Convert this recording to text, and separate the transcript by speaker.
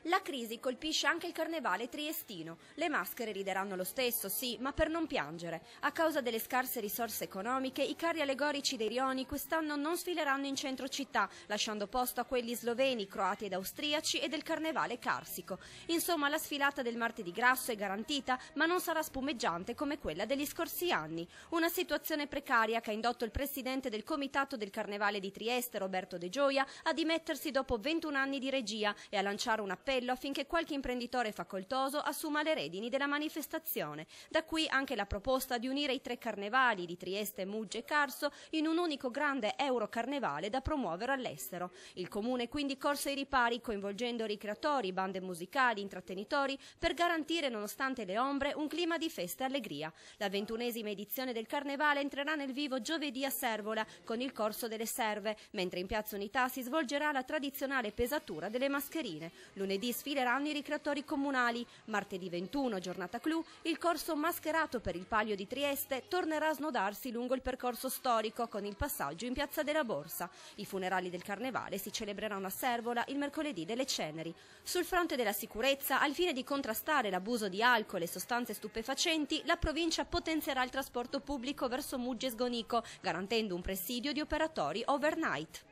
Speaker 1: La crisi colpisce anche il carnevale triestino. Le maschere rideranno lo stesso, sì, ma per non piangere. A causa delle scarse risorse economiche, i carri allegorici dei rioni quest'anno non sfileranno in centro città, lasciando posto a quelli sloveni, croati ed austriaci e del carnevale carsico. Insomma, la sfilata del martedì grasso è garantita, ma non sarà spumeggiante come quella degli scorsi anni. Una situazione precaria che ha indotto il presidente del comitato del carnevale di Trieste, Roberto De Gioia, a dimettersi dopo 21 anni di regia e a lanciare un appello affinché qualche imprenditore facoltoso assuma le redini della manifestazione. Da qui anche la proposta di unire i tre carnevali di Trieste, Mugge e Carso in un unico grande Eurocarnevale da promuovere all'estero. Il comune quindi corse ai ripari coinvolgendo ricreatori, bande musicali, intrattenitori per garantire, nonostante le ombre, un clima di festa e allegria. La 21esima edizione del carnevale entrerà nel vivo giovedì a Servola con il corso delle serve, mentre in Piazza Unità si svolgerà la tradizionale pesatura delle mascherine. Lunedì sfileranno i ricreatori comunali. Martedì 21, giornata clou, il corso mascherato per il Palio di Trieste tornerà a snodarsi lungo il percorso storico con il passaggio in Piazza della Borsa. I funerali del carnevale si celebreranno a Servola il mercoledì delle Ceneri. Sul fronte della sicurezza, al fine di contrastare l'abuso di alcol e sostanze stupefacenti, la provincia potenzierà il trasporto pubblico verso Mugge e Sgonico, garantendo un presidio di operatori overnight.